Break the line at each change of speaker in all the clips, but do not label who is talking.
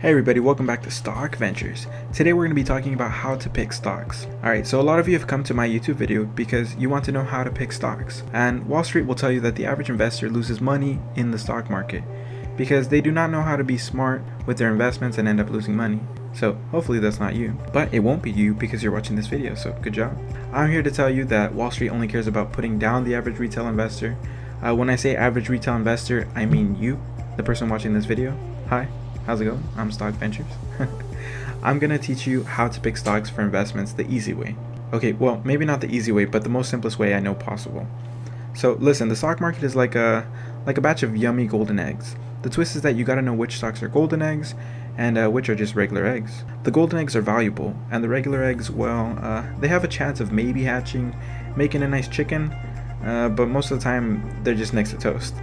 Hey everybody, welcome back to Stock Ventures. Today we're going to be talking about how to pick stocks. Alright, so a lot of you have come to my YouTube video because you want to know how to pick stocks. And Wall Street will tell you that the average investor loses money in the stock market because they do not know how to be smart with their investments and end up losing money. So hopefully that's not you. But it won't be you because you're watching this video, so good job. I'm here to tell you that Wall Street only cares about putting down the average retail investor. When I say average retail investor, I mean you, the person watching this video. Hi. How's it going? I'm Stock Ventures. I'm gonna teach you how to pick stocks for investments the easy way. Okay, well, maybe not the easy way, but the most simplest way I know possible. So listen, the stock market is like a batch of yummy golden eggs. The twist is that you gotta know which stocks are golden eggs and which are just regular eggs. The golden eggs are valuable, and the regular eggs, well, they have a chance of maybe hatching, making a nice chicken, but most of the time they're just next to toast.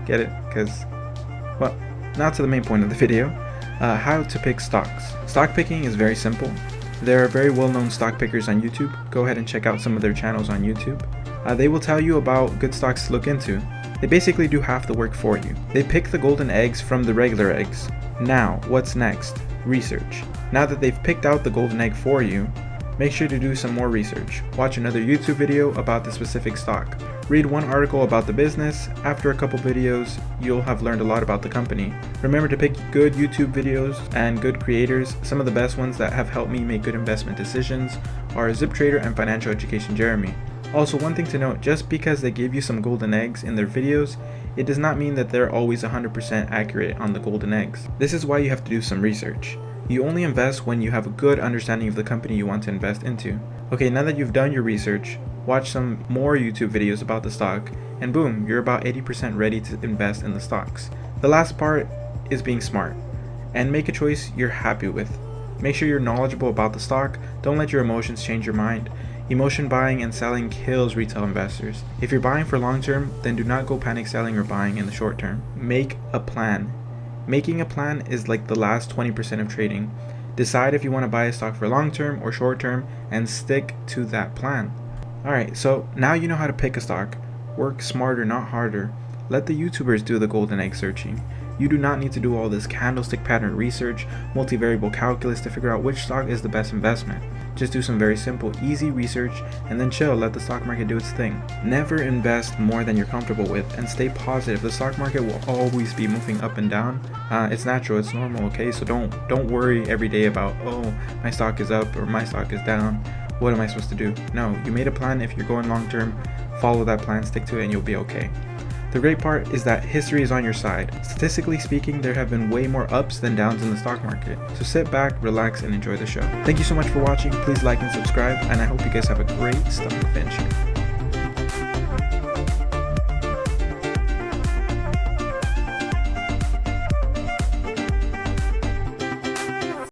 Get it? Because, well, now to the main point of the video, how to pick stocks. Stock picking is very simple. There are very well-known stock pickers on YouTube. Go ahead and check out some of their channels on YouTube. They will tell you about good stocks to look into. They basically do half the work for you. They pick the golden eggs from the regular eggs. Now, what's next? Research. Now that they've picked out the golden egg for you, make sure to do some more research. Watch another YouTube video about the specific stock. Read one article about the business. After a couple videos, you'll have learned a lot about the company. Remember to pick good YouTube videos and good creators. Some of the best ones that have helped me make good investment decisions are Zip Trader and Financial Education Jeremy. Also, one thing to note, just because they give you some golden eggs in their videos, it does not mean that they're always 100% accurate on the golden eggs. This is why you have to do some research. You only invest when you have a good understanding of the company you want to invest into. Okay, now that you've done your research, watch some more YouTube videos about the stock, and boom, you're about 80% ready to invest in the stocks. The last part is being smart, and make a choice you're happy with. Make sure you're knowledgeable about the stock. Don't let your emotions change your mind. Emotion buying and selling kills retail investors. If you're buying for long term, then do not go panic selling or buying in the short term. Make a plan. Making a plan is like the last 20% of trading. Decide if you want to buy a stock for long term or short term and stick to that plan. Alright, so now you know how to pick a stock. Work smarter, not harder. Let the YouTubers do the golden egg searching. You do not need to do all this candlestick pattern research, multivariable calculus to figure out which stock is the best investment. Just do some very simple, easy research and then chill, let the stock market do its thing. Never invest more than you're comfortable with and stay positive. The stock market will always be moving up and down. It's natural, it's normal, okay? So don't worry every day about, oh, my stock is up or my stock is down. What am I supposed to do? No, you made a plan. If you're going long term, follow that plan, stick to it, and you'll be okay. The great part is that history is on your side. Statistically speaking, there have been way more ups than downs in the stock market. So sit back, relax, and enjoy the show. Thank you so much for watching. Please like and subscribe, and I hope you guys have a great stock venture.